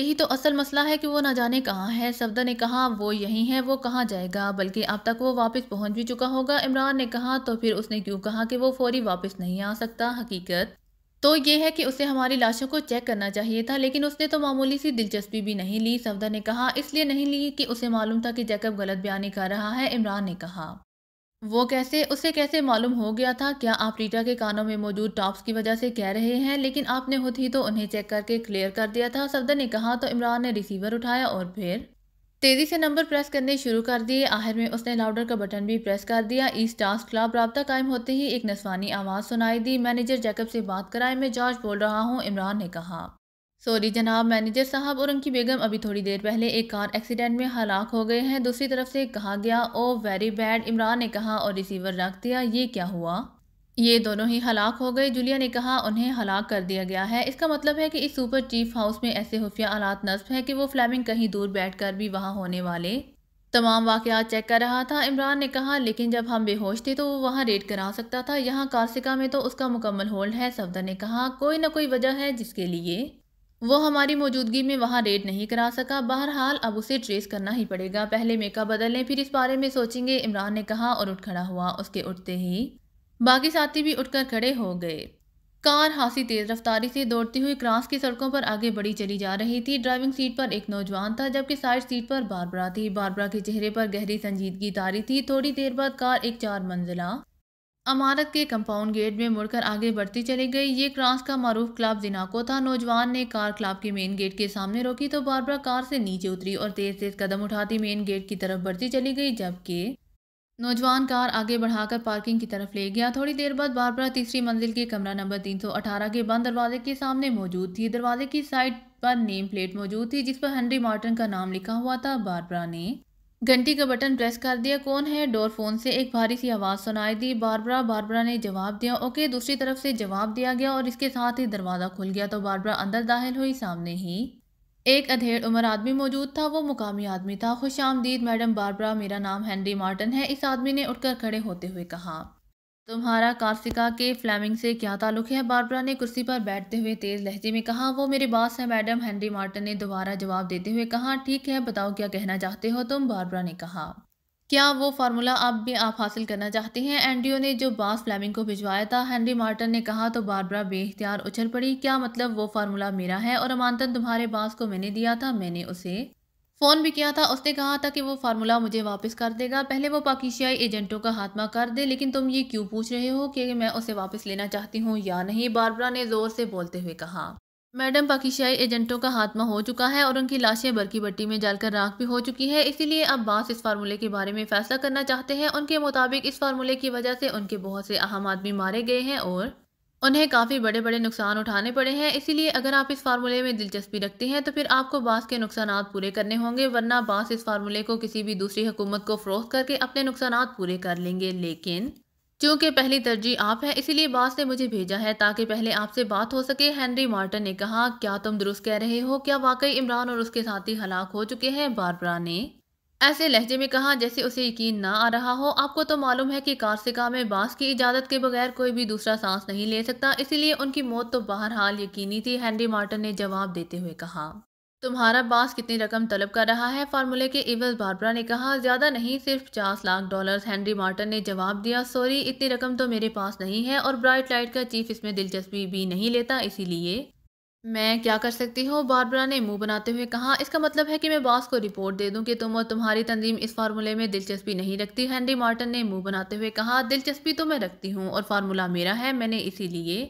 यही तो असल मसला है कि वो ना जाने कहाँ है। सफदर ने कहा, वो यहीं है, वो कहाँ जाएगा, बल्कि अब तक वो वापस पहुंच भी चुका होगा। इमरान ने कहा, तो फिर उसने क्यों कहा कि वो फौरी वापस नहीं आ सकता? हकीकत तो ये है कि उसे हमारी लाशों को चेक करना चाहिए था, लेकिन उसने तो मामूली सी दिलचस्पी भी नहीं ली। सफदर ने कहा, इसलिए नहीं ली कि उसे मालूम था कि जैकब गलत बयानी कर रहा है। इमरान ने कहा, वो कैसे? उसे कैसे मालूम हो गया था? क्या आप रीटा के कानों में मौजूद टॉप्स की वजह से कह रहे हैं? लेकिन आपने खुद ही तो उन्हें चेक करके क्लियर कर दिया था। सफदर ने कहा, तो इमरान ने रिसीवर उठाया और फिर तेजी से नंबर प्रेस करने शुरू कर दिए। आखिर में उसने लाउडर का बटन भी प्रेस कर दिया। ईस्ट टास्क क्लब राब्ता कायम होते ही एक नस्वानी आवाज़ सुनाई दी। मैनेजर जैकब से बात कराएं, मैं जॉर्ज बोल रहा हूँ। इमरान ने कहा, सॉरी जनाब, मैनेजर साहब और उनकी बेगम अभी थोड़ी देर पहले एक कार एक्सीडेंट में हलाक हो गए हैं। दूसरी तरफ से कहा गया, ओ वेरी बैड। इमरान ने कहा और रिसीवर रख दिया। ये क्या हुआ? ये दोनों ही हलाक हो गए। जूलिया ने कहा, उन्हें हलाक कर दिया गया है। इसका मतलब है कि इस सुपर चीफ हाउस में ऐसे खुफिया आलात नस्ब है कि वो फ्लेमिंग कहीं दूर बैठकर भी वहां होने वाले तमाम वाकयात चेक कर रहा था। इमरान ने कहा, लेकिन जब हम बेहोश थे तो वो वहां रेड करा सकता था। यहाँ कार्सिका में तो उसका मुकम्मल होल्ड है। सफदर ने कहा, कोई ना कोई वजह है जिसके लिए वो हमारी मौजूदगी में वहां रेड नहीं करा सका। बहरहाल अब उसे ट्रेस करना ही पड़ेगा। पहले मेकअप बदल लें, फिर इस बारे में सोचेंगे। इमरान ने कहा और उठ खड़ा हुआ। उसके उठते ही बाकी साथी भी उठकर खड़े हो गए। कार खासी तेज रफ्तारी से दौड़ती हुई क्रास की सड़कों पर आगे बढ़ी चली जा रही थी। ड्राइविंग सीट पर एक नौजवान था, जबकि साइड सीट पर बारबरा थी। बारबरा के चेहरे पर गहरी संजीदगी तारी थी। थोड़ी देर बाद कार एक 4 मंजिला अमारत के कंपाउंड गेट में मुड़कर आगे बढ़ती चली गई। ये क्रास का मारूफ क्लब जिनाको था। नौजवान ने कार क्लब के मेन गेट के सामने रोकी तो बारबरा कार से नीचे उतरी और तेज तेज कदम उठाती मेन गेट की तरफ बढ़ती चली गई, जबकि नौजवान कार आगे बढ़ाकर पार्किंग की तरफ ले गया। थोड़ी देर बाद बारबरा तीसरी मंजिल के कमरा नंबर 318 के बंद दरवाजे के सामने मौजूद थी। दरवाजे की साइड पर नेम प्लेट मौजूद थी जिस पर हेनरी मार्टिन का नाम लिखा हुआ था। बारबरा ने घंटी का बटन प्रेस कर दिया। कौन है? डोर फोन से एक भारी सी आवाज़ सुनाई दी। बारबरा ने जवाब दिया, ओके। दूसरी तरफ से जवाब दिया गया और इसके साथ ही दरवाज़ा खुल गया तो बारबरा अंदर दाखिल हुई। सामने ही एक अधेड़ उम्र आदमी मौजूद था। वो मुकामी आदमी था। खुश आमदीद मैडम बारबरा, मेरा नाम हेनरी मार्टिन है। इस आदमी ने उठकर खड़े होते हुए कहा, तुम्हारा कार्सिका के फ्लेमिंग से क्या ताल्लुक है? बारबरा ने कुर्सी पर बैठते हुए तेज लहजे में कहा, वो मेरे बॉस है मैडम। हेनरी मार्टिन ने दोबारा जवाब देते हुए कहा, ठीक है, बताओ क्या कहना चाहते हो तुम? बारबरा ने कहा, क्या वो फार्मूला आप हासिल करना चाहते हैं एंड्रियो ने जो बॉस फ्लेमिंग को भिजवाया था? हेनरी मार्टिन ने कहा तो बारबरा बेइख्तियार उछल पड़ी। क्या मतलब? वो फार्मूला मेरा है और अमानतन तुम्हारे बॉस को मैंने दिया था। मैंने उसे फ़ोन भी किया था। उसने कहा था कि वो फार्मूला मुझे वापस कर देगा। पहले वो पाकिस्तानी एजेंटों का खात्मा कर दे। लेकिन तुम ये क्यों पूछ रहे हो कि मैं उसे वापस लेना चाहती हूँ या नहीं? बारबरा ने ज़ोर से बोलते हुए कहा, मैडम, पाकिस्तानी एजेंटों का खात्मा हो चुका है और उनकी लाशें बरकी भट्टी में जलकर राख भी हो चुकी है। इसीलिए अब बॉस इस फार्मूले के बारे में फैसला करना चाहते हैं। उनके मुताबिक इस फार्मूले की वजह से उनके बहुत से अहम आदमी मारे गए हैं और उन्हें काफ़ी बड़े बड़े नुकसान उठाने पड़े हैं। इसीलिए अगर आप इस फार्मूले में दिलचस्पी रखते हैं तो फिर आपको बास के नुकसानात पूरे करने होंगे, वरना बास इस फार्मूले को किसी भी दूसरी हुकूमत को फ़रोख्त करके अपने नुकसानात पूरे कर लेंगे। लेकिन चूंकि पहली तरजीह आप है, इसीलिए बास ने मुझे भेजा है ताकि पहले आपसे बात हो सके। हेनरी मार्टिन ने कहा, क्या तुम दुरुस्त कह रहे हो? क्या वाकई इमरान और उसके साथी हलाक हो चुके हैं? बारबरा ने ऐसे लहजे में कहा जैसे उसे यकीन ना आ रहा हो। आपको तो मालूम है कि कार्सिका में बास की इजाज़त के बगैर कोई भी दूसरा सांस नहीं ले सकता, इसीलिए उनकी मौत तो बहरहाल यकीनी थी। हेनरी मार्टिन ने जवाब देते हुए कहा, तुम्हारा बास कितनी रकम तलब कर रहा है फार्मूले के एवज? बारबरा ने कहा, ज़्यादा नहीं, सिर्फ $50 लाख। हेनरी मार्टिन ने जवाब दिया, सॉरी, इतनी रकम तो मेरे पास नहीं है और ब्राइट लाइट का चीफ इसमें दिलचस्पी भी नहीं लेता, इसीलिए मैं क्या कर सकती हूँ? बारबरा ने मुंह बनाते हुए कहा, इसका मतलब है कि मैं बॉस को रिपोर्ट दे दूं कि तुम और तुम्हारी तंजीम इस फार्मूले में दिलचस्पी नहीं रखती? हेनरी मार्टिन ने मुंह बनाते हुए कहा, दिलचस्पी तो मैं रखती हूँ और फार्मूला मेरा है। मैंने इसीलिए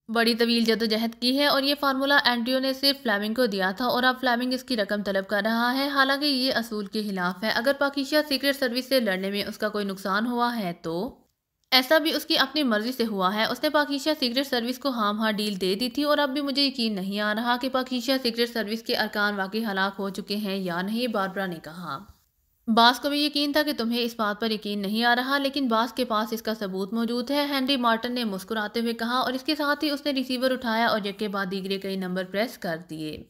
बड़ी तवील जदोजहद की है और ये फार्मूला एंड्रियो ने सिर्फ फ्लेमिंग को दिया था और अब फ्लेमिंग इसकी रकम तलब कर रहा है। हालांकि ये असूल के खिलाफ है। अगर पाकिस्तान सीक्रेट सर्विस से लड़ने में उसका कोई नुकसान हुआ है तो ऐसा भी उसकी अपनी मर्जी से हुआ है। उसने पाकिस्तान सीक्रेट सर्विस को हाँ डील दे दी थी और अब भी मुझे यकीन नहीं आ रहा कि पाकिस्तान सीक्रेट सर्विस के अरकान वाकई हलाक हो चुके हैं या नहीं। बारबरा ने कहा, बास को भी यकीन था कि तुम्हें इस बात पर यकीन नहीं आ रहा, लेकिन बास के पास इसका सबूत मौजूद है। हेनरी मार्टिन ने मुस्कुराते हुए कहा और इसके साथ ही उसने रिसीवर उठाया और एक के बाद दीगरे कई नंबर प्रेस कर दिए।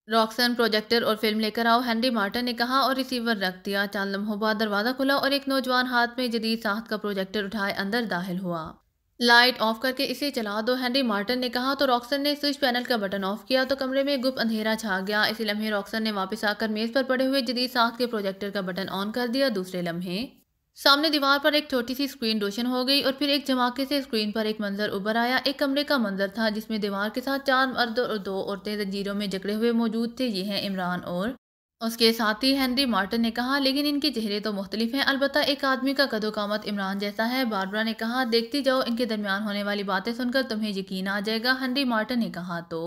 रॉक्सन, प्रोजेक्टर और फिल्म लेकर आओ, हेनरी मार्टिन ने कहा और रिसीवर रख दिया। चंद लम्हों बाद दरवाज़ा खुला और एक नौजवान हाथ में जदीद साख्त का प्रोजेक्टर उठाए अंदर दाखिल हुआ। लाइट ऑफ करके इसे चला दो, हेनरी मार्टिन ने कहा। तो रॉक्सन ने स्विच पैनल का बटन ऑफ किया तो कमरे में गुप्त अंधेरा छा गया। इसी लम्हे रॉक्सन ने वापस आकर मेज पर पड़े हुए जदीद साख्त के प्रोजेक्टर का बटन ऑन कर दिया। दूसरे लम्हे सामने दीवार पर एक छोटी सी स्क्रीन रोशन हो गई और फिर एक धमाके से स्क्रीन पर एक मंजर उभर आया। एक कमरे का मंजर था जिसमें दीवार के साथ 4 मर्द और 2 औरतें जंजीरों में जकड़े हुए मौजूद थे। ये हैं इमरान और उसके साथ ही हेनरी मार्टिन ने कहा, लेकिन इनके चेहरे तो मुख्तलिफ हैं। अलबत्ता एक आदमी का कदो-कामत इमरान जैसा है। बारबरा ने कहा, देखती जाओ, इनके दरमियान होने वाली बातें सुनकर तुम्हें यकीन आ जाएगा। हेनरी मार्टिन ने कहा। तो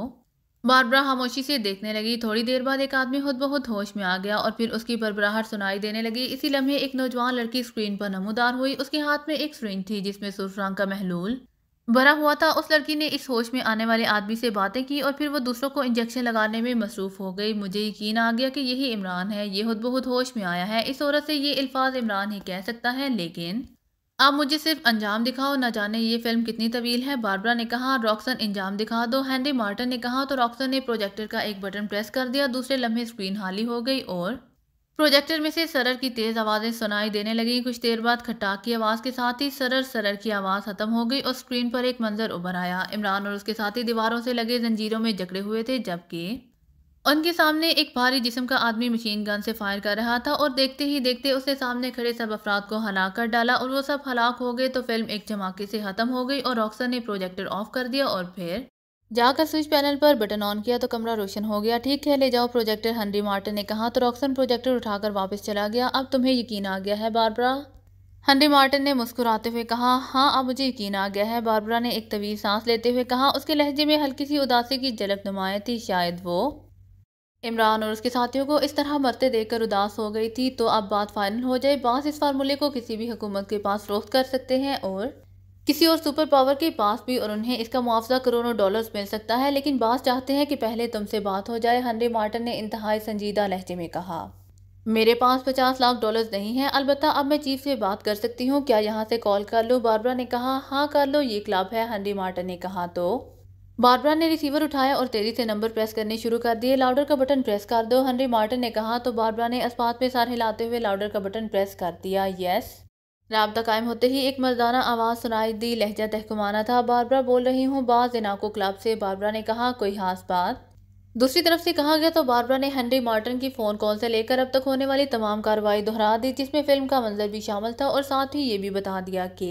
बारबरा खामोशी से देखने लगी। थोड़ी देर बाद एक आदमी खुद ब खुद होश में आ गया और फिर उसकी बरबराहट सुनाई देने लगी। इसी लम्हे एक नौजवान लड़की स्क्रीन पर नमूदार हुई। उसके हाथ में एक सिरिंज थी जिसमें सुर्ख रंग का महलूल भरा हुआ था। उस लड़की ने इस होश में आने वाले आदमी से बातें की और फिर वो दूसरों को इंजेक्शन लगाने में मसरूफ हो गई। मुझे यकीन आ गया कि यही इमरान है। ये खुद ब खुद होश में आया है। इस औरत से ये अल्फाज इमरान ही कह सकता है, लेकिन आप मुझे सिर्फ अंजाम दिखाओ, न जाने ये फिल्म कितनी तवील है। बारबरा ने कहा। रॉक्सन, अंजाम दिखा दो, हेनरी मार्टिन ने कहा। तो रॉक्सन ने प्रोजेक्टर का एक बटन प्रेस कर दिया। दूसरे लम्हे स्क्रीन खाली हो गई और प्रोजेक्टर में से सरर की तेज आवाजें सुनाई देने लगी। कुछ देर बाद खटाक की आवाज के साथ ही सरर सरर की आवाज खत्म हो गई और स्क्रीन पर एक मंजर उभर आया। इमरान और उसके साथी दीवारों से लगे जंजीरों में जकड़े हुए थे, जबकि उनके सामने एक भारी जिस्म का आदमी मशीन गन से फायर कर रहा था और देखते ही देखते उसने सामने खड़े सब अफराद को हलाक कर डाला और वो सब हलाक हो गए। तो फिल्म एक धमाके से खत्म हो गई और रॉक्सन ने प्रोजेक्टर ऑफ कर दिया और फिर जाकर स्विच पैनल पर बटन ऑन किया तो कमरा रोशन हो गया। ठीक है, ले जाओ प्रोजेक्टर, हेनरी मार्टिन ने कहा। तो रॉक्सन प्रोजेक्टर उठाकर वापस चला गया। अब तुम्हें यकीन आ गया है बारबरा? हेनरी मार्टिन ने मुस्कुराते हुए कहा। हाँ, अब मुझे यकीन आ गया है, बारबरा ने एक तवील सांस लेते हुए कहा। उसके लहजे में हल्की सी उदासी की झलक नुमाया थी। शायद वो इमरान और उसके साथियों को इस तरह मरते देखकर उदास हो गई थी। तो अब बात फाइनल हो जाए। बास इस फार्मूले को किसी भी हुकूमत के पास फरोख्त कर सकते हैं और किसी और सुपर पावर के पास भी, और उन्हें इसका मुआवजा करोड़ों डॉलर्स मिल सकता है। लेकिन बास चाहते हैं कि पहले तुमसे बात हो जाए, हेनरी मार्टिन ने इंतहाई संजीदा लहजे में कहा। मेरे पास 50 लाख डॉलर्स नहीं है। अलबत्ता अब मैं चीफ से बात कर सकती हूँ। क्या यहाँ से कॉल कर लो? बारबरा ने कहा। हाँ कर लो, ये क्लब है, हेनरी मार्टिन ने कहा। तो बारबरा ने रिसीवर उठाया और तेजी से नंबर प्रेस करने शुरू कर दिए। लाउडर का बटन प्रेस कर दो, हेनरी मार्टिन ने कहा। तो बारबरा ने अस्पात में सर हिलाते हुए लाउडर का बटन प्रेस कर दिया। यस। राब्ता कायम होते ही एक मर्दाना आवाज़ सुनाई दी। लहजा तहकुमाना था। बारबरा बोल रही हूँ, बाज इनाको क्लब से। बारबरा ने कहा। कोई खास बात? दूसरी तरफ से कहा गया। तो बारबरा ने हेनरी मार्टिन की फ़ोन कॉल से लेकर अब तक होने वाली तमाम कार्रवाई दोहरा दी, जिसमें फिल्म का मंजर भी शामिल था, और साथ ही ये भी बता दिया कि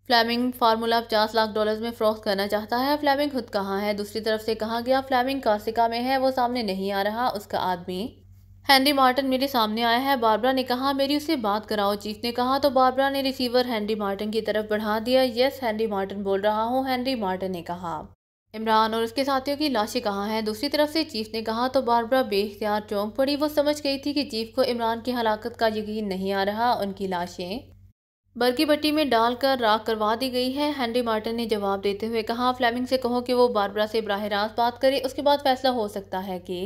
फ्लेमिंग फार्मूला 50 लाख डॉलर्स में फ़रोख्त करना चाहता है। फ्लेमिंग खुद कहाँ है? दूसरी तरफ से कहा गया। फ्लेमिंग कार्सिका में है, वो सामने नहीं आ रहा। उसका आदमी हेनरी मार्टिन मेरे सामने आया है। बारबरा ने कहा। मेरी उससे बात कराओ, चीफ ने कहा। तो बारबरा ने रिसीवर हेनरी मार्टिन की तरफ बढ़ा दिया। यस, हेनरी मार्टिन बोल रहा हूँ, हेनरी मार्टिन ने कहा। इमरान और उसके साथियों की लाशें कहाँ हैं? दूसरी तरफ से चीफ ने कहा। तो बारबरा बेख्तियार चौंक पड़ी। वो समझ गई थी कि चीफ को इमरान की हलाकत का यकीन नहीं आ रहा। उनकी लाशें बरकी भट्टी में डालकर राख करवा दी गई है, हेनरी मार्टिन ने जवाब देते हुए कहा। फ्लेमिंग से कहो कि वो बारबरा से बराह रास्त बात करे, उसके बाद फैसला हो सकता है कि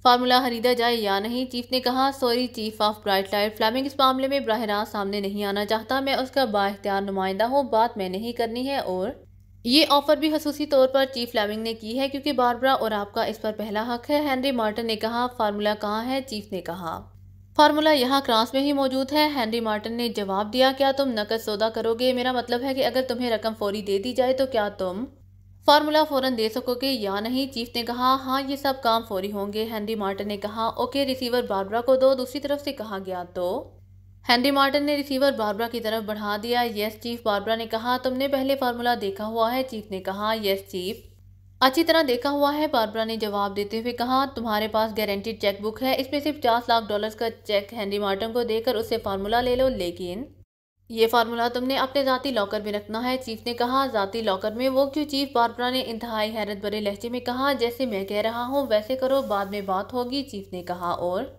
फार्मूला खरीदा जाए या नहीं, चीफ ने कहा। Sorry chief of bright light, flaming इस मामले में बराह रास्त सामने नहीं आना चाहता। मैं उसका बाइख्तियार नुमाइंदा हूँ, बात मैंने ही करनी है, और ये ऑफर भी खसूसी तौर पर चीफ फ्लेमिंग ने की है क्योंकि बारबरा और आपका इस पर पहला हक है। हेनरी मार्टिन ने कहा। फार्मूला कहाँ है? चीफ ने कहा। फार्मूला यहाँ क्रास में ही मौजूद है, हेनरी मार्टिन ने जवाब दिया। क्या तुम नकद सौदा करोगे? मेरा मतलब है कि अगर तुम्हें रकम फौरी दे दी जाए तो क्या तुम फार्मूला फौरन दे सकोगे या नहीं? चीफ ने कहा। हाँ, ये सब काम फौरी होंगे, हेनरी मार्टिन ने कहा। ओके, रिसीवर बारबरा को दो, दूसरी तरफ से कहा गया। तो हेनरी मार्टिन ने रिसीवर बारबरा की तरफ बढ़ा दिया। यस चीफ, बारबरा ने कहा। तुमने पहले फार्मूला देखा हुआ है? चीफ ने कहा। यस चीफ, अच्छी तरह देखा हुआ है, बारबरा ने जवाब देते हुए कहा। तुम्हारे पास गारंटीड चेक बुक है, इसमें सिर्फ 50 लाख डॉलर्स का चेक हेनरी मार्टिन को देकर उससे फार्मूला ले लो, लेकिन ये फार्मूला तुमने अपने ज़ाती लॉकर में रखना है, चीफ ने कहा। ज़ाती लॉकर में? वो क्यों चीफ? बारबरा ने इंतहाई हैरत भरे लहजे में कहा। जैसे मैं कह रहा हूँ वैसे करो, बाद में बात होगी, चीफ ने कहा। और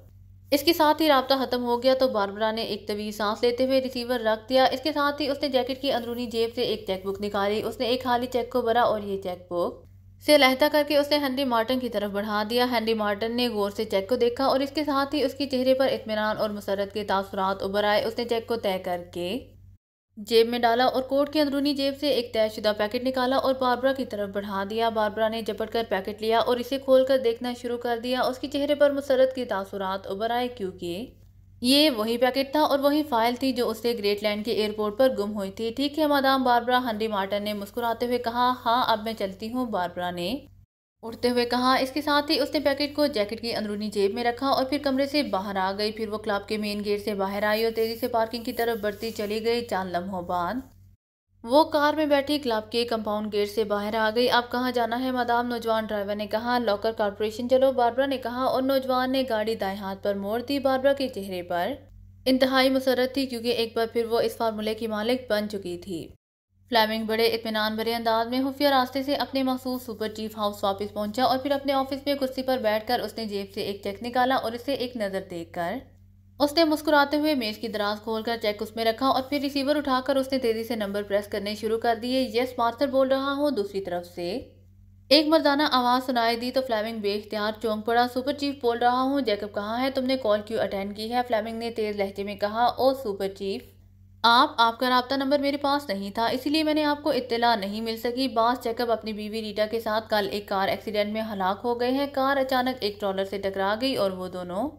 इसके साथ ही राब्ता खत्म हो गया। तो बारबरा ने एक तवील सांस लेते हुए रिसीवर रख दिया। इसके साथ ही उसने जैकेट की अंदरूनी जेब से एक चेकबुक निकाली। उसने एक खाली चेक को भरा और ये चेकबुक से लहदा करके उसने हेनरी मार्टिन की तरफ बढ़ा दिया। हेनरी मार्टिन ने गौर से चेक को देखा और इसके साथ ही उसके चेहरे पर इत्मीनान और मुसरत के तासुरात उभर आए। उसने चेक को तय करके जेब में डाला और कोट की अंदरूनी जेब से एक तयशुदा पैकेट निकाला और बारबरा की तरफ बढ़ा दिया। बारबरा ने झपट कर पैकेट लिया और इसे खोलकर देखना शुरू कर दिया। उसके चेहरे पर मुसरत के तासुरात उभर आए क्योंकि ये वही पैकेट था और वही फाइल थी जो उससे ग्रेटलैंड के एयरपोर्ट पर गुम हुई थी। ठीक है मादाम बारबरा, हेनरी मार्टिन ने मुस्कुराते हुए कहा। हाँ अब मैं चलती हूँ, बारबरा ने उठते हुए कहा। इसके साथ ही उसने पैकेट को जैकेट की अंदरूनी जेब में रखा और फिर कमरे से बाहर आ गई। फिर वो क्लब के मेन गेट से बाहर आई और तेजी से पार्किंग की तरफ बढ़ती चली गई। चंद लम्हों बाद वो कार में बैठी क्लब के कंपाउंड गेट से बाहर आ गई। अब कहाँ जाना है मादाम, नौजवान ड्राइवर ने कहा। लॉकर कॉर्पोरेशन चलो, बारबरा ने कहा और नौजवान ने गाड़ी दाएं हाथ पर मोड़ दी। बारबरा के चेहरे पर इंतहाई मुसरत थी क्योंकि एक बार फिर वो इस फार्मूले की मालिक बन चुकी थी। फ्लेमिंग बड़े इत्मीनान भरे अंदाज में खुफिया रास्ते से अपने मखसूस सुपर चीफ हाउस वापस पहुंचा और फिर अपने ऑफिस में कुर्सी पर बैठकर उसने जेब से एक चेक निकाला और इसे एक नज़र देखकर उसने मुस्कुराते हुए मेज की दराज खोलकर चेक उसमें रखा और फिर रिसीवर उठाकर उसने तेजी से नंबर प्रेस करने शुरू कर दिए। यस मास्टर बोल रहा हूँ। दूसरी तरफ से एक मर्दाना आवाज सुनाई दी तो फ्लेमिंग बेख्तियार चौंक पड़ा। सुपर चीफ बोल रहा हूँ। जैकब कहाँ है? तुमने कॉल क्यों अटेंड की है? फ्लेमिंग ने तेज लहजे में कहा। ओ सुपर चीफ, आपका राब्ता नंबर मेरे पास नहीं था, इसीलिए मैंने आपको इत्तला नहीं मिल सकी। बॉस, जैकब अपनी बीवी रीटा के साथ कल एक कार एक्सीडेंट में हलाक हो गए हैं। कार अचानक एक ट्रॉलर से टकरा गई और वो दोनों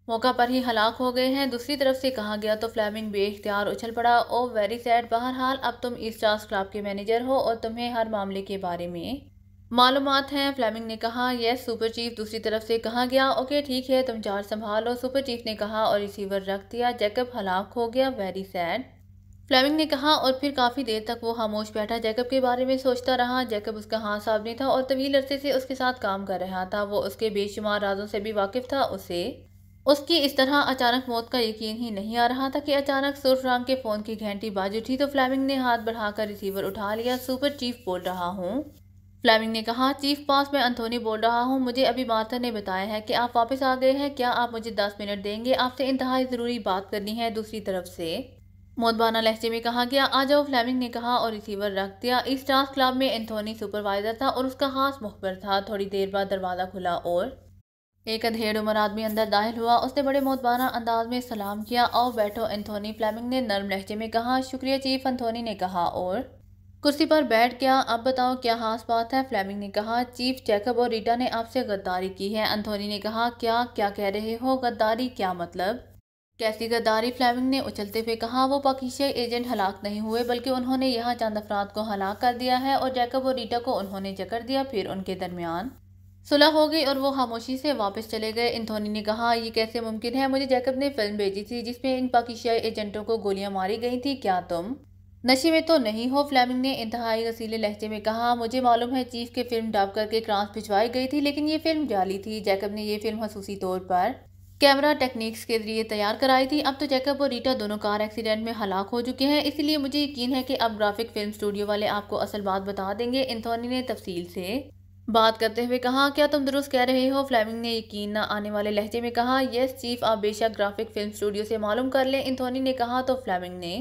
मौका पर ही हलाक हो गए हैं। दूसरी तरफ से कहा गया तो फ्लेमिंग बेख्तियार उछल पड़ा। ओ वेरी सैड। बहरहाल अब तुम ईस्ट स्टार्स क्लब के मैनेजर हो और तुम्हें हर मामले के बारे में मालूमात हैं, फ्लेमिंग ने कहा। Yes super chief. दूसरी तरफ से कहा गया। ओके ठीक है, तुम चार्ज संभालो, सुपर चीफ ने कहा और रिसीवर रख दिया। जैकब हलाक हो गया, वेरी सैड, फ्लेमिंग ने कहा और फिर काफ़ी देर तक वो खामोश बैठा जैकब के बारे में सोचता रहा। जैकब उसका हाथ साबनी था और तवील अरसे से उसके साथ काम कर रहा था। वो उसके बेशुमार राजों से भी वाकिफ था। उसे उसकी इस तरह अचानक मौत का यकीन ही नहीं आ रहा था कि अचानक सुर्ख रंग के फ़ोन की घंटी बाज उठी तो फ्लेमिंग ने हाथ बढ़ाकर रिसीवर उठा लिया। सुपर चीफ बोल रहा हूँ, फ्लेमिंग ने कहा। चीफ पास, मैं एंथोनी बोल रहा हूँ। मुझे अभी मार्था ने बताया है कि आप वापस आ गए हैं। क्या आप मुझे 10 मिनट देंगे? आपसे इंतहाई ज़रूरी बात करनी है। दूसरी तरफ से मोदबाना लहजे में कहा गया। आ जाओ, फ्लेमिंग ने कहा और रिसीवर रख दिया। इस स्टार्स क्लब में एंथोनी सुपरवाइजर था और उसका खास मुखबिर था। थोड़ी देर बाद दरवाज़ा खुला और एक अधेड़ उम्र आदमी अंदर दाखिल हुआ। उसने बड़े मोदबाना अंदाज में सलाम किया। आओ बैठो एंथोनी, फ्लेमिंग ने नर्म लहजे में कहा। शुक्रिया चीफ, एंथोनी ने कहा और कुर्सी पर बैठ गया। अब बताओ क्या खास बात है? फ्लेमिंग ने कहा। चीफ, जैकब और रीटा ने आपसे गद्दारी की है। एंथोनी ने कहा। क्या क्या कह रहे हो? गद्दारी? क्या मतलब? कैसी गद्दारी? फ्लेमिंग ने उछलते हुए कहा। वो पाकिस्तानी एजेंट हलाक नहीं हुए बल्कि उन्होंने यहाँ चंद अफराद को हलाक कर दिया है और जैकब और रीटा को उन्होंने जकड़ दिया। फिर उनके दरमियान सुलह हो गई और वो खामोशी से वापस चले गए। एंथोनी ने कहा। ये कैसे मुमकिन है? मुझे जैकब ने फिल्म भेजी थी जिसमें इन पाकिस्तानी एजेंटों को गोलियां मारी गई थी। क्या तुम नशे में तो नहीं हो? फ्लेमिंग ने इंतहाई गसीले लहजे में कहा। मुझे मालूम है चीफ के फिल्म डब करके क्रांस भिजवाई गई थी, लेकिन ये फिल्म जाली थी। जैकब ने ये फिल्म खसूसी तौर पर कैमरा टेक्निक्स के जरिए तैयार कराई थी। अब तो जैकब और रीटा दोनों कार एक्सीडेंट में हलाक हो चुके हैं, इसलिए मुझे यकीन है कि अब ग्राफिक फिल्म स्टूडियो वाले आपको असल बात बता देंगे। एंथोनी ने तफसील से बात करते हुए कहा। क्या तुम दुरुस्त कह रहे हो? फ्लेमिंग ने यकीन न आने वाले लहजे में कहा। यस चीफ, आप बेशक ग्राफिक फिल्म स्टूडियो से मालूम कर लें। एंथोनी ने कहा तो फ्लेमिंग ने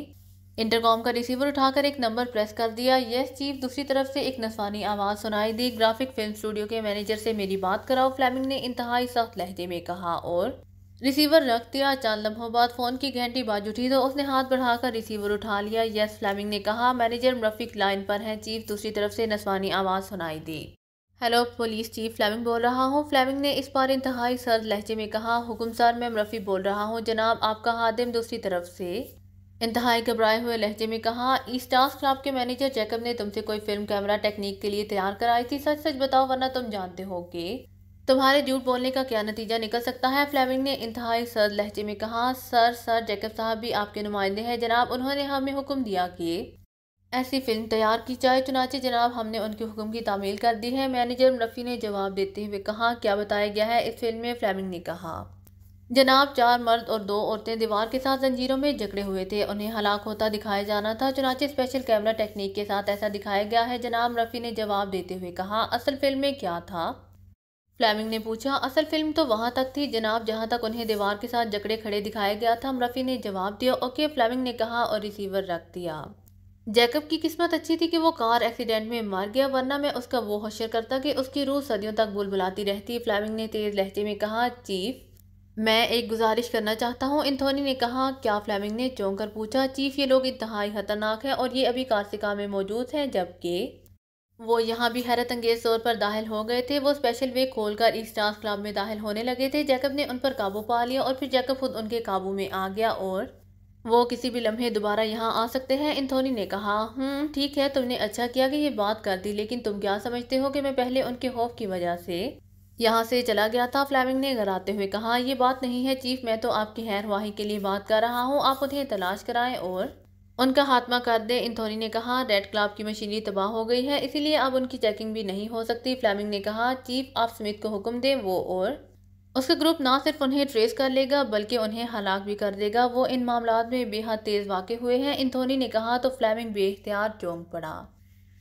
इंटरकॉम का रिसीवर उठाकर एक नंबर प्रेस कर दिया। Yes chief. दूसरी तरफ से एक नस्वानी आवाज़ सुनाई दी। ग्राफिक फिल्म स्टूडियो के मैनेजर से मेरी बात कराओ, फ्लेमिंग ने इंतहाई सख्त लहजे में कहा और रिसीवर रख दिया। चंद लम्हों बाद फ़ोन की घंटी बाज उठी तो उसने हाथ बढ़ाकर रिसीवर उठा लिया। यस, फ्लेमिंग ने कहा। मैनेजर रफीक लाइन पर है चीफ। दूसरी तरफ से नस्वानी आवाज़ सुनाई दी। हेलो पुलिस चीफ, फ्लेमिंग बोल रहा हूँ। फ्लेमिंग ने इस बार इंतहाई सर्द लहजे में कहा। हुक्म सर, मैं रफ़ी बोल रहा हूँ जनाब, आपका हादिम। दूसरी तरफ से इंतहाई घबराए हुए लहजे में कहा। ईस्ट स्टार्स क्लब के मैनेजर जैकब ने तुमसे कोई फिल्म कैमरा टेक्निक के लिए तैयार कराई थी। सच सच बताओ वरना तुम जानते हो कि तुम्हारे झूठ बोलने का क्या नतीजा निकल सकता है। फ्लेमिंग ने इंतहाई सर्द लहजे में कहा। सर जैकब साहब भी आपके नुमाइंदे हैं जनाब, उन्होंने हमें हुक्म दिया कि ऐसी फिल्म तैयार की जाए, चुनाचे जनाब हमने उनके हुक्म की तामील कर दी है। मैनेजर रफ़ी ने जवाब देते हुए कहा। क्या बताया गया है इस फिल्म में? फ्लेमिंग ने कहा। जनाब 4 मर्द और 2 औरतें दीवार के साथ जंजीरों में जकड़े हुए थे, उन्हें हलाक होता दिखाया जाना था। चुनाचे स्पेशल कैमरा टेक्निक के साथ ऐसा दिखाया गया है जनाब, रफ़ी ने जवाब देते हुए कहा। असल फिल्म में क्या था? फ्लेमिंग ने पूछा। असल फिल्म तो वहां तक थी जनाब जहां तक उन्हें दीवार के साथ जकड़े खड़े दिखाया गया था, रफ़ी ने जवाब दिया। ओके, फ्लेमिंग ने कहा और रिसीवर रख दिया। जैकब की किस्मत अच्छी थी कि वो कार एक्सीडेंट में मर गया, वरना मैं उसका वो हश्र करता कि उसकी रूह सदियों तक बुलबुलाती रहती। फ्लेमिंग ने तेज लहजे में कहा। चीफ, मैं एक गुजारिश करना चाहता हूँ। एंथोनी ने कहा। क्या? फ्लेमिंग ने चौंक कर पूछा। चीफ, ये लोग इंतहाई खतरनाक हैं और ये अभी कारसिका में मौजूद हैं, जबकि वो यहाँ भी हैरत अंगेज तौर पर दाखिल हो गए थे। वो स्पेशल वे खोलकर ईस्टार्स क्लब में दाखिल होने लगे थे। जैकब ने उन पर काबू पा लिया और फिर जैकब खुद उनके काबू में आ गया और वो किसी भी लम्हे दोबारा यहाँ आ सकते हैं। एंथोनी ने कहा, ठीक है, तुमने अच्छा किया कि ये बात कर दी, लेकिन तुम क्या समझते हो कि मैं पहले उनके खौफ की वजह से यहाँ से चला गया था? फ्लेमिंग ने घबराते हुए कहा, यह बात नहीं है चीफ, मैं तो आपकी खैरख्वाही के लिए बात कर रहा हूँ। आप उन्हें तलाश कराएं और उनका खात्मा कर दें। एंथोनी ने कहा, रेड क्लब की मशीनरी तबाह हो गई है, इसीलिए अब उनकी चेकिंग भी नहीं हो सकती। फ्लेमिंग ने कहा, चीफ आप स्मिथ को हुक्म दें, वो और उसका ग्रुप ना सिर्फ उन्हें ट्रेस कर लेगा बल्कि उन्हें हलाक भी कर देगा। वो इन मामलात में बेहद तेज वाक़े हुए हैं। एंथोनी ने कहा तो फ्लेमिंग बेख्तियार चौंक पड़ा।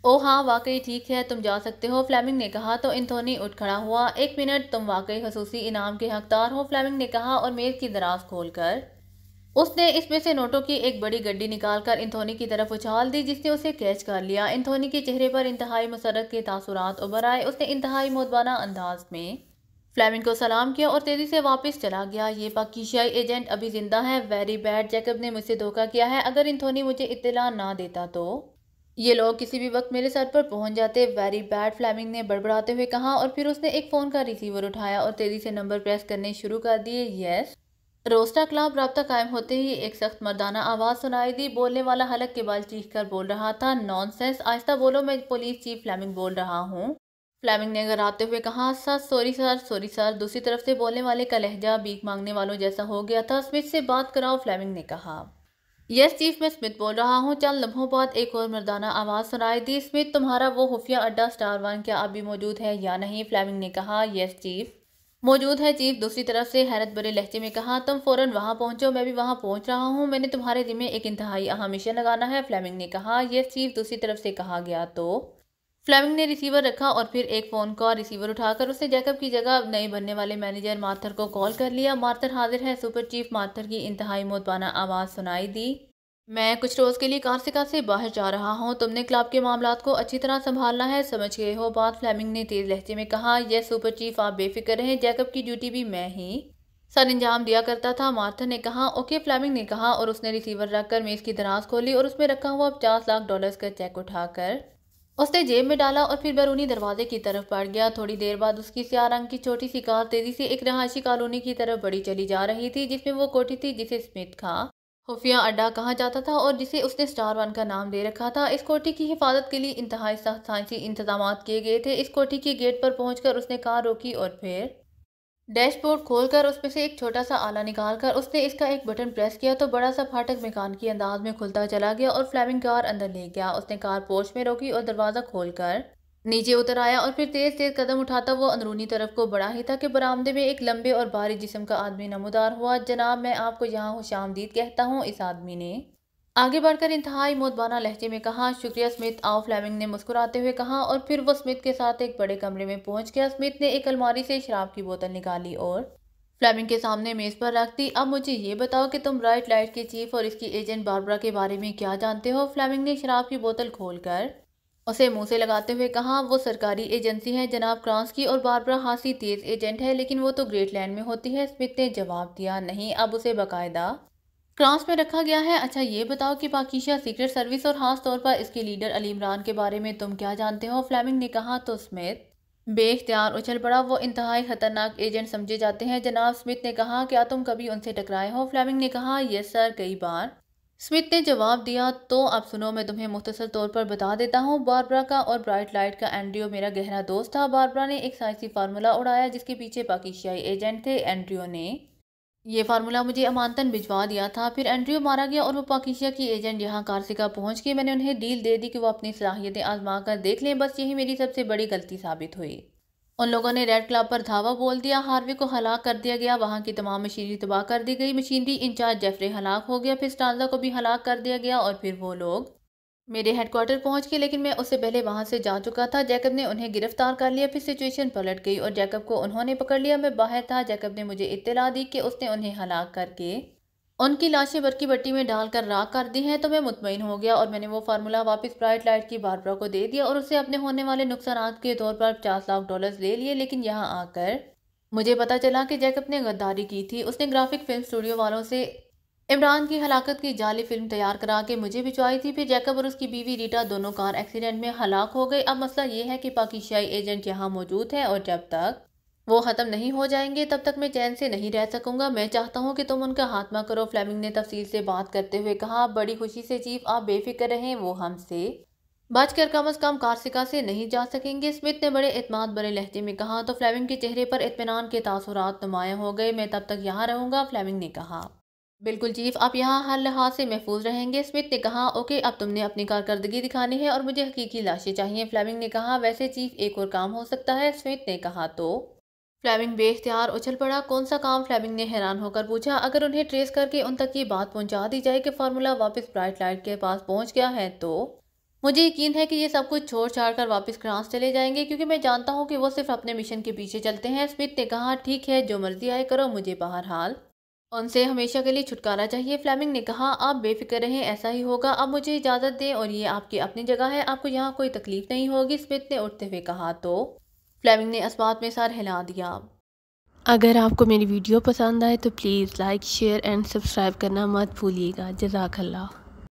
ओ हाँ, वाकई ठीक है, तुम जा सकते हो, फ्लेमिंग ने कहा तो एंथोनी उठ खड़ा हुआ। 1 मिनट, तुम वाकई खसूसी इनाम के हकदार हो, फ्लेमिंग ने कहा और मेज की दराज खोलकर उसने इसमें से नोटों की एक बड़ी गड्डी निकालकर एंथोनी की तरफ उछाल दी, जिसने उसे कैच कर लिया। एंथोनी के चेहरे पर इंतहाई मसरत के तासुरात उभर आए। उसने इंतहाई मोदबाना अंदाज में फ्लेमिंग को सलाम किया और तेजी से वापस चला गया। ये पाकिस्तानी एजेंट अभी जिंदा है। वेरी बैड, जैकब ने मुझसे धोखा किया है। अगर एंथोनी मुझे इत्तला ना देता तो ये लोग किसी भी वक्त मेरे सर पर पहुंच जाते। वेरी बैड, फ्लेमिंग ने बड़बड़ाते हुए कहा और फिर उसने एक फोन का रिसीवर उठाया और तेजी से नंबर प्रेस करने शुरू कर दिए। यस। रोस्टा क्लब। राब्ता कायम होते ही एक सख्त मर्दाना आवाज सुनाई दी। बोलने वाला हलक के बाल चीख कर बोल रहा था, नॉनसेंस, आहिस्ता बोलो, मैं पुलिस चीफ फ्लेमिंग बोल रहा हूँ। फ्लेमिंग ने घबराते हुए कहा, sir, sorry sir, sorry sir. दूसरी तरफ से बोलने वाले का लहजा भीख मांगने वालों जैसा हो गया था। स्मिथ से बात कराओ, फ्लेमिंग ने कहा। यस चीफ, मैं स्मिथ बोल रहा हूँ। चंद लम्हों बाद एक और मर्दाना आवाज सुनाई दी, स्मिथ, तुम्हारा वो खुफिया अड्डा स्टार वन क्या अभी मौजूद है या नहीं? फ्लेमिंग ने कहा, यस चीफ, मौजूद है चीफ। दूसरी तरफ से हैरत भरे लहजे में कहा, तुम फौरन वहां पहुंचो, मैं भी वहां पहुंच रहा हूं। मैंने तुम्हारे जिम्मे एक इंतहाई अहम मिशन लगाना है। फ्लेमिंग ने कहा, यस चीफ। दूसरी तरफ से कहा गया तो फ्लेमिंग ने रिसीवर रखा और फिर एक फ़ोन का रिसीवर उठाकर उसने जैकब की जगह नए बनने वाले मैनेजर मार्थर को कॉल कर लिया। मार्थर हाजिर है, सुपर चीफ। मार्थर की इंतहाई मोदबाना आवाज़ सुनाई दी। मैं कुछ रोज़ के लिए कार्सिका से बाहर जा रहा हूँ। तुमने क्लब के मामलात को अच्छी तरह संभालना है, समझ गए हो बात? फ्लेमिंग ने तेज़ लहजे में कहा, यस सुपर चीफ, आप बेफिक्र रहें, जैकब की ड्यूटी भी मैं ही सर अंजाम दिया करता था। मार्थर ने कहा, ओके, फ्लेमिंग ने कहा और उसने रिसीवर रखकर मेज़ की दराज खोली और उसमें रखा हुआ $50 लाख का चेक उठाकर उसने जेब में डाला और फिर बैरूनी दरवाजे की तरफ बढ़ गया। थोड़ी देर बाद उसकी स्याह रंग की छोटी सी कार तेजी से एक रहायशी कॉलोनी की तरफ बढ़ी चली जा रही थी, जिसमें वो कोठी थी जिसे स्मिथ का खुफिया अड्डा कहा जाता था और जिसे उसने स्टार वन का नाम दे रखा था। इस कोठी की हिफाजत के लिए इंतहाई सख्त साइंसी इंतजाम किए गए थे। इस कोठी के गेट पर पहुंचकर उसने कार रोकी और फिर डैशबोर्ड खोलकर उसमें से एक छोटा सा आला निकालकर उसने इसका एक बटन प्रेस किया तो बड़ा सा फाटक मेकानिकी अंदाज में खुलता चला गया और फ्लेमिंग कार अंदर ले गया। उसने कार पोर्च में रोकी और दरवाज़ा खोलकर नीचे उतर आया और फिर तेज तेज कदम उठाता वो अंदरूनी तरफ को बढ़ा ही था कि बरामदे में एक लंबे और भारी जिस्म का आदमी नमूदार हुआ। जनाब, मैं आपको यहाँ खुशामदीद कहता हूँ, इस आदमी ने आगे बढ़कर इंतहाई मोदबाना लहजे में कहा। शुक्रिया स्मिथ, आओ, फ्लेमिंग ने मुस्कुराते हुए कहा और फिर वो स्मिथ के साथ एक बड़े कमरे में पहुंच गया। स्मिथ ने एक अलमारी से शराब की बोतल निकाली और फ्लेमिंग के सामने मेज पर रख दी। अब मुझे ये बताओ कि तुम ब्राइट लाइट के चीफ और इसकी एजेंट बारबरा के बारे में क्या जानते हो? फ्लेमिंग ने शराब की बोतल खोलकर उसे मुंह से लगाते हुए कहा, वो सरकारी एजेंसी है जनाब क्रांस की, और बारबरा खासी तेज एजेंट है, लेकिन वो तो ग्रेटलैंड में होती है। स्मिथ ने जवाब दिया, नहीं, अब उसे बाकायदा क्रांस में रखा गया है। अच्छा ये बताओ कि पाकिस्तान सीक्रेट सर्विस और खास तौर पर इसके लीडर अली इमरान के बारे में तुम क्या जानते हो? फ्लेमिंग ने कहा तो स्मिथ बेख्तियार उछल पड़ा। वो इंतहाई खतरनाक एजेंट समझे जाते हैं जनाब। स्मिथ ने कहा, क्या तुम कभी उनसे टकराए हो? फ्लेमिंग ने कहा, यस सर, कई बार। स्मिथ ने जवाब दिया, तो अब सुनो, मैं तुम्हें मुख्तसर तौर पर बता देता हूँ। बारबरा का और ब्राइट लाइट का एंड्रियो मेरा गहरा दोस्त था। बारबरा ने एक साइंसी फार्मूला उड़ाया जिसके पीछे पाकिस्तानी एजेंट थे। एंड्रियो ने ये फार्मूला मुझे अमानतन भिजवा दिया था। फिर एंड्रियो मारा गया और वो पाकिस्तान की एजेंट यहाँ कार्सिका पहुँच के मैंने उन्हें डील दे दी कि वो अपनी सलाहियतें आजमा कर देख लें। बस यही मेरी सबसे बड़ी गलती साबित हुई। उन लोगों ने रेड क्लब पर धावा बोल दिया। हार्वे को हलाक कर दिया गया। वहाँ की तमाम मशीनरी तबाह कर दी गई। मशीनरी इंचार्ज जेफरे हलाक हो गया। फिर स्टांजा को भी हलाक कर दिया गया और फिर वो लोग मेरे हेडक्वार्टर पहुंच गए, लेकिन मैं उससे पहले वहां से जा चुका था। जैकब ने उन्हें गिरफ्तार कर लिया। फिर सिचुएशन पलट गई और जैकब को उन्होंने पकड़ लिया। मैं बाहर था। जैकब ने मुझे इत्तला दी कि उसने उन्हें हलाक करके उनकी लाशें बरकी बट्टी में डालकर राख कर दी हैं। तो मैं मुतमईन हो गया और मैंने वो फार्मूला वापस ब्राइट लाइट की बारबरा को दे दिया और उससे अपने होने वाले नुकसान के तौर पर $50 लाख ले लिए। लेकिन यहाँ आकर मुझे पता चला कि जैकब ने गद्दारी की थी। उसने ग्राफिक फिल्म स्टूडियो वालों से इमरान की हलाकत की जाली फिल्म तैयार करा के मुझे भिजवाई थी, फिर जैकब और उसकी बीवी रीटा दोनों कार एक्सीडेंट में हलाक हो गए। अब मसला ये है कि पाकिस्तानी एजेंट यहाँ मौजूद है और जब तक वो ख़त्म नहीं हो जाएंगे तब तक मैं चैन से नहीं रह सकूंगा। मैं चाहता हूँ कि तुम उनका खात्मा करो। फ्लेमिंग ने तफसील से बात करते हुए कहा, बड़ी खुशी से चीफ, आप बेफिक्र रहें, वो हमसे बचकर कम अज कम कार्सिका से नहीं जा सकेंगे। स्मिथ ने बड़े एतमाद भरे लहजे में कहा तो फ्लेमिंग के चेहरे पर इत्मीनान के तासुरात नुमायां हो गए। मैं तब तक यहाँ रहूंगा, फ्लेमिंग ने कहा। बिल्कुल चीफ, आप यहाँ हर लिहाज से महफूज रहेंगे। स्मिथ ने कहा, ओके, अब तुमने अपनी कारकर्दगी दिखानी है और मुझे हकीकी लाशें चाहिए। फ्लेमिंग ने कहा, वैसे चीफ एक और काम हो सकता है। स्मिथ ने कहा तो फ्लेमिंग बेख्तियार उछल पड़ा। कौन सा काम? फ्लेमिंग ने हैरान होकर पूछा। अगर उन्हें ट्रेस करके उन तक ये बात पहुंचा दी जाए कि फार्मूला वापस ब्राइट लाइट के पास पहुंच गया है तो मुझे यकीन है कि ये सब कुछ छोड़ छाड़ कर वापस फ्रांस चले जाएंगे, क्योंकि मैं जानता हूँ कि वो सिर्फ अपने मिशन के पीछे चलते हैं। स्मिथ ने कहा, ठीक है, जो मर्जी आए करो, मुझे बहरहाल उनसे हमेशा के लिए छुटकारा चाहिए। फ्लेमिंग ने कहा, आप बेफिक्र रहें, ऐसा ही होगा। अब मुझे इजाज़त दें और ये आपकी अपनी जगह है, आपको यहाँ कोई तकलीफ नहीं होगी। स्मिथ ने उठते हुए कहा तो फ्लेमिंग ने इस बात में सर हिला दिया। अगर आपको मेरी वीडियो पसंद आए तो please like, share and subscribe करना मत भूलिएगा। जज़ाकल्लाह।